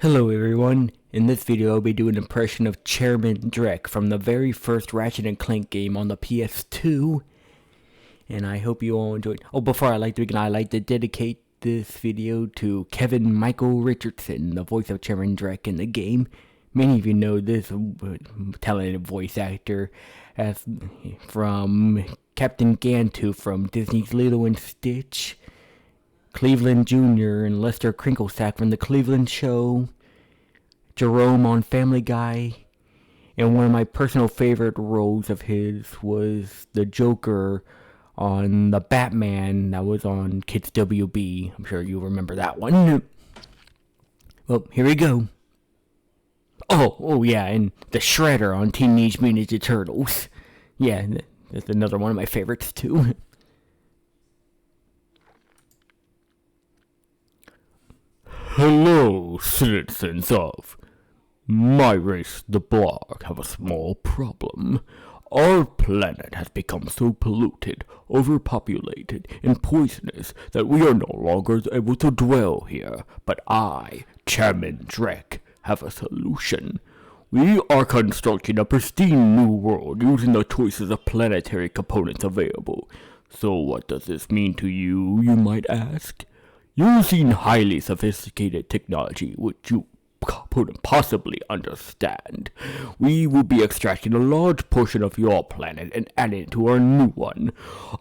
Hello everyone, in this video I'll be doing an impression of Chairman Drek from the very first Ratchet and Clank game on the PS2, and I hope you all enjoyed. Oh, before I begin, I'd like to dedicate this video to Kevin Michael Richardson, the voice of Chairman Drek in the game. Many of you know this talented voice actor as from Captain Gantu from Disney's Lilo and Stitch, Cleveland Jr. and Lester Krinklesac from The Cleveland Show, Jerome on Family Guy, and one of my personal favorite roles of his was the Joker on the Batman that was on Kids WB. I'm sure you remember that one. Well, here we go. Oh yeah, and the Shredder on Teenage Mutant Ninja Turtles. Yeah, that's another one of my favorites too. Hello, citizens of my race, the Blarg, have a small problem. Our planet has become so polluted, overpopulated, and poisonous that we are no longer able to dwell here. But I, Chairman Drek, have a solution. We are constructing a pristine new world using the choices of planetary components available. So what does this mean to you, you might ask? Using highly sophisticated technology, which you couldn't possibly understand, we will be extracting a large portion of your planet and adding it to our new one.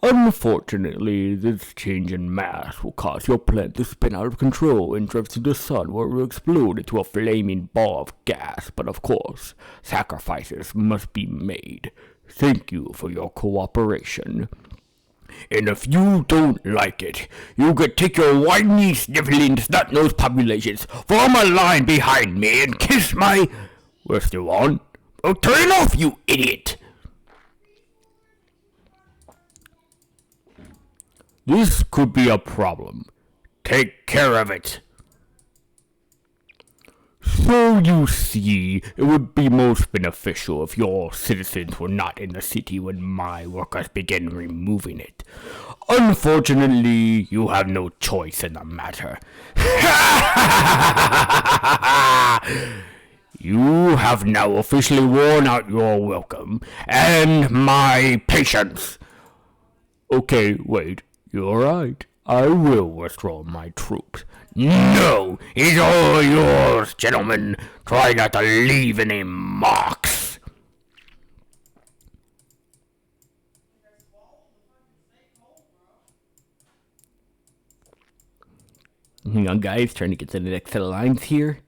Unfortunately, this change in mass will cause your planet to spin out of control and drift to the sun, where it will explode into a flaming ball of gas. But of course, sacrifices must be made. Thank you for your cooperation. And if you don't like it, you could take your whiny, sniffling, snot-nosed populations, form a line behind me, and kiss my... We're still on? Oh, turn off, you idiot! This could be a problem. Take care of it. So you see, it would be most beneficial if your citizens were not in the city when my workers begin removing it. Unfortunately, you have no choice in the matter. You have now officially worn out your welcome and my patience. Okay, wait, you're right. I will withdraw my troops. No, it's all yours, gentlemen. Try not to leave any marks. Hang on, guys, trying to get to the next set of lines here.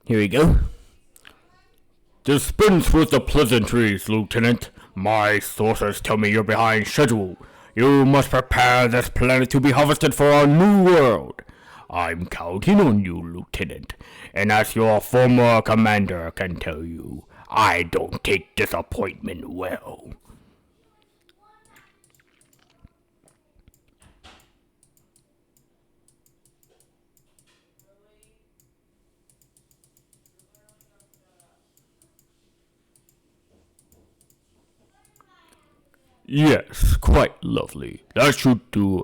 Here we go. Dispense with the pleasantries, Lieutenant. My sources tell me you're behind schedule. You must prepare this planet to be harvested for our new world. I'm counting on you, Lieutenant. And as your former commander can tell you, I don't take disappointment well. Yes, quite lovely. That should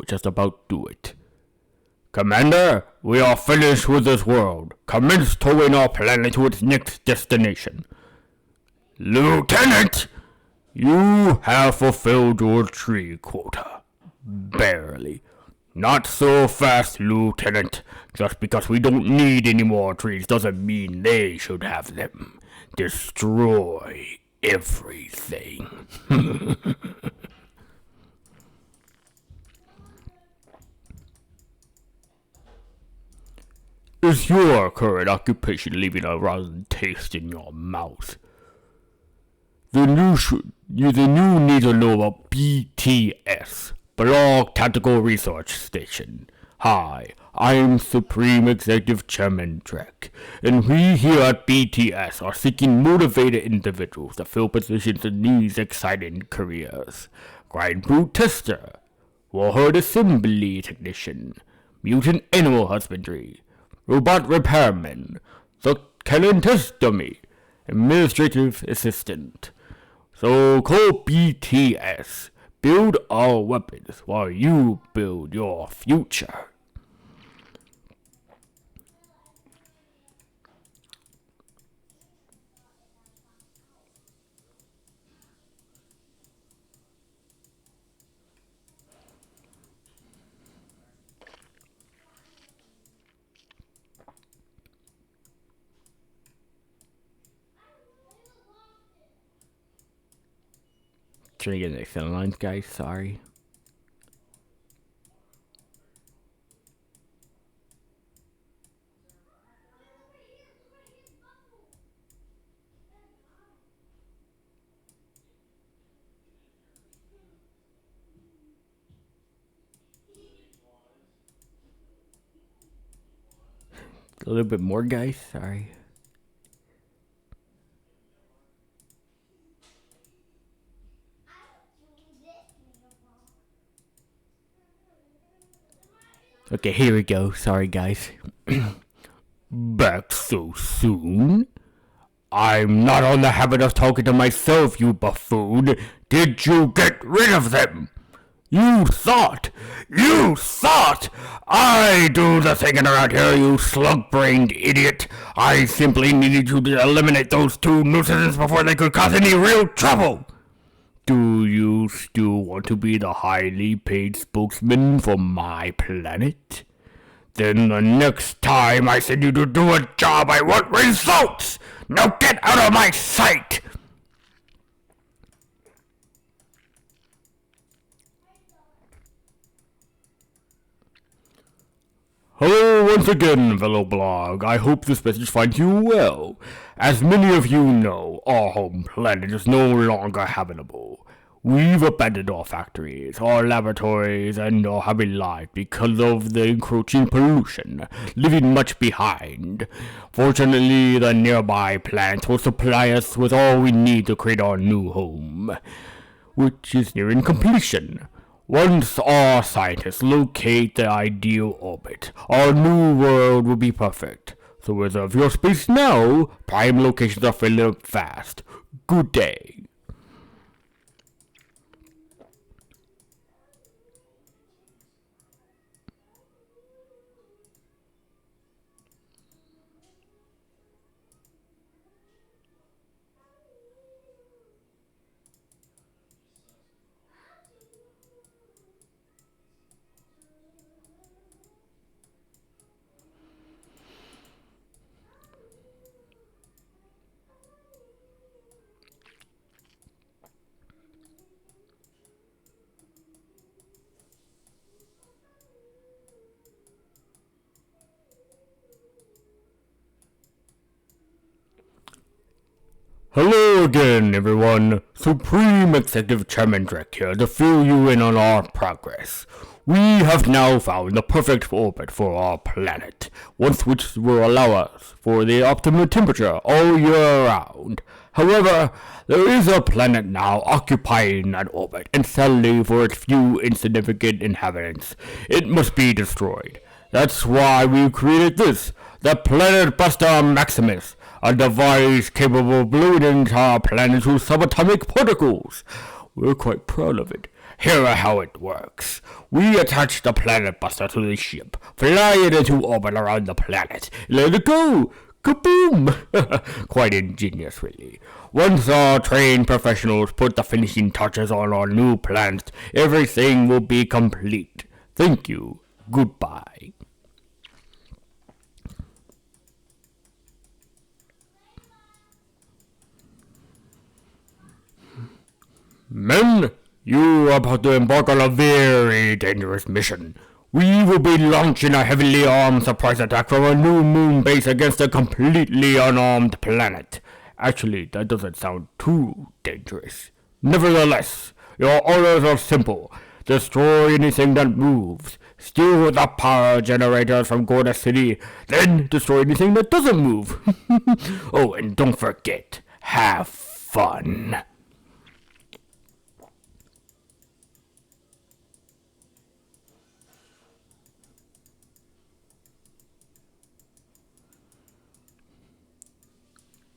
just about do it. Commander, we are finished with this world. Commence towing our planet to its next destination. Lieutenant, you have fulfilled your tree quota. Barely. Not so fast, Lieutenant. Just because we don't need any more trees doesn't mean they should have them. Destroy everything. Is your current occupation leaving a rotten taste in your mouth? The new need to know about BTS, Blog Tactical Research Station. Hi, I'm Supreme Executive Chairman Drek, and we here at BTS are seeking motivated individuals to fill positions in these exciting careers. Grind Boot Tester, Warhead Assembly Technician, mutant animal husbandry, robot repairman, the cannon test dummy, administrative assistant. So call BTS. Build our weapons while you build your future. Trying to get the extended lines, guys. Sorry. A little bit more, guys. Sorry. Okay, here we go. Sorry, guys. Back so soon? I'm not on the habit of talking to myself, you buffoon. Did you get rid of them? You thought I do the thinking around here, you slug-brained idiot. I simply needed you to eliminate those two nuisances before they could cause any real trouble. Do you still want to be the highly paid spokesman for my planet? Then the next time I send you to do a job, I want results! Now get out of my sight! Hello once again, fellow blog. I hope this message finds you well. As many of you know, our home planet is no longer habitable. We've abandoned our factories, our laboratories, and our happy life because of the encroaching pollution, leaving much behind. Fortunately, the nearby plants will supply us with all we need to create our new home, which is nearing completion. Once our scientists locate the ideal orbit, our new world will be perfect. So reserve your space now. Prime locations are filling up fast. Good day. Hello again, everyone. Supreme Executive Chairman Drek here to fill you in on our progress. We have now found the perfect orbit for our planet, one which will allow us for the optimum temperature all year round. However, there is a planet now occupying that orbit, and sadly for its few insignificant inhabitants, it must be destroyed. That's why we created this, the Planet Buster Maximus, a device capable of blowing an entire planet through subatomic particles. We're quite proud of it. Here are how it works. We attach the Planet Buster to the ship, fly it into orbit around the planet, let it go. Kaboom! Quite ingenious, really. Once our trained professionals put the finishing touches on our new planet, everything will be complete. Thank you. Goodbye. Men, you are about to embark on a very dangerous mission. We will be launching a heavily armed surprise attack from a new moon base against a completely unarmed planet. Actually, that doesn't sound too dangerous. Nevertheless, your orders are simple. Destroy anything that moves. Steal the power generators from Gorda City. Then destroy anything that doesn't move. Oh, and don't forget, have fun.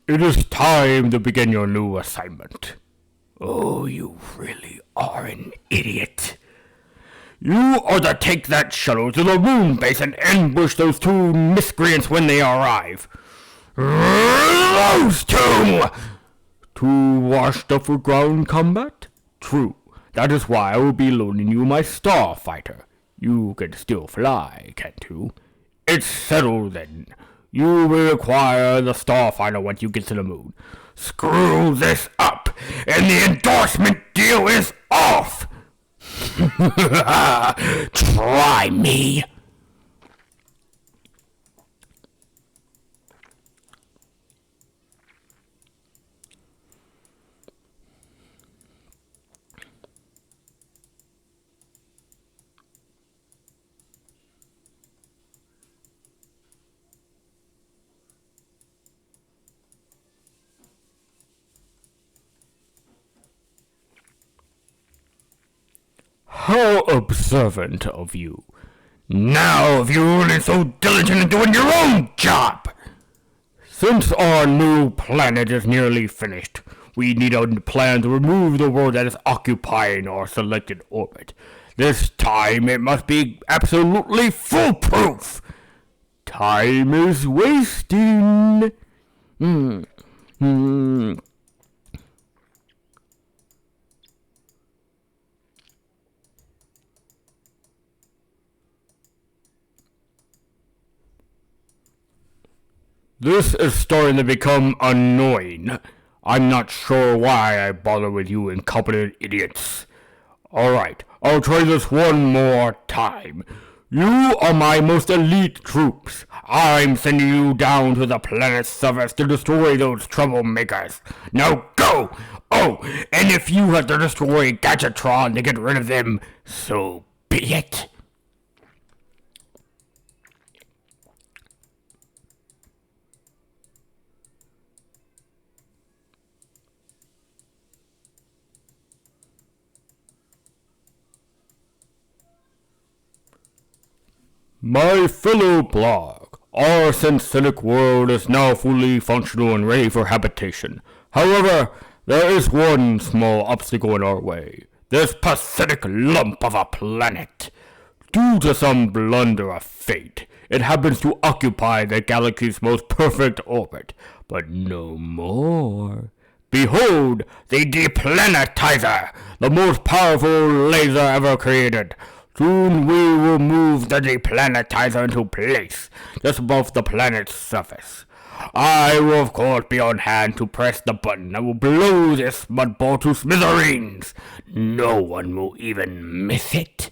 It is time to begin your new assignment. Oh, you really are an idiot. You are to take that shuttle to the moon base and ambush those two miscreants when they arrive. Those two! Too washed up for ground combat? True. That is why I will be loaning you my starfighter. You can still fly, can't you? It's settled then. You will acquire the starfighter once you get to the moon. Screw this up, and the endorsement deal is off! Try me. How observant of you. Now, if you weren't so diligent in doing your own job! Since our new planet is nearly finished, we need a plan to remove the world that is occupying our selected orbit. This time it must be absolutely foolproof! Time is wasting! This is starting to become annoying. I'm not sure why I bother with you incompetent idiots. Alright, I'll try this one more time. You are my most elite troops. I'm sending you down to the planet's surface to destroy those troublemakers. Now go! Oh, and if you have to destroy Gadgetron to get rid of them, so be it. My fellow blog, our synthetic world is now fully functional and ready for habitation. However, there is one small obstacle in our way. This pathetic lump of a planet. Due to some blunder of fate, it happens to occupy the galaxy's most perfect orbit, but no more. Behold, the Deplanetizer, the most powerful laser ever created. Soon we will move the Deplanetizer into place, just above the planet's surface. I will of course be on hand to press the button that will blow this mudball to smithereens. No one will even miss it.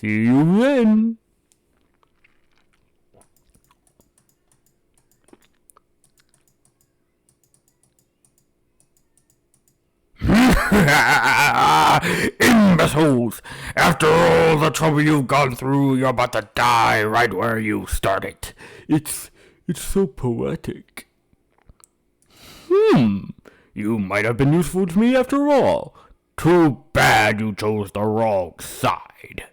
See you then. Imbeciles! After all the trouble you've gone through, you're about to die right where you started. It's so poetic. You might have been useful to me after all. Too bad you chose the wrong side.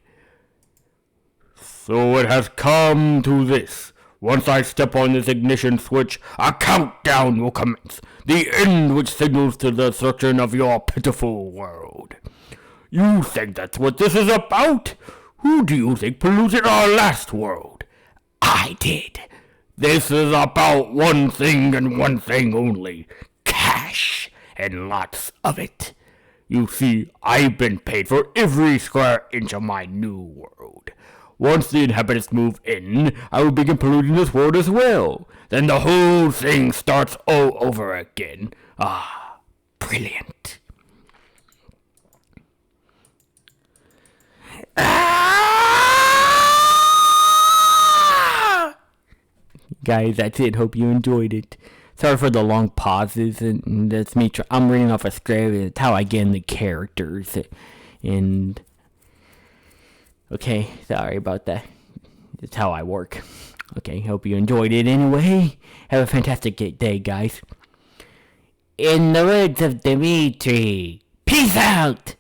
So it has come to this. Once I step on this ignition switch, a countdown will commence. The end which signals to the destruction of your pitiful world. You think that's what this is about? Who do you think polluted our last world? I did. This is about one thing and one thing only. Cash, and lots of it. You see, I've been paid for every square inch of my new world. Once the inhabitants move in, I will begin polluting this world as well. Then the whole thing starts all over again. Ah, brilliant. Guys, that's it. Hope you enjoyed it. Sorry for the long pauses, and that's me. I'm reading off a script. It's how I get in the characters, and okay, sorry about that. It's how I work. Okay, hope you enjoyed it anyway. Have a fantastic day, guys. In the words of Dimitri, peace out!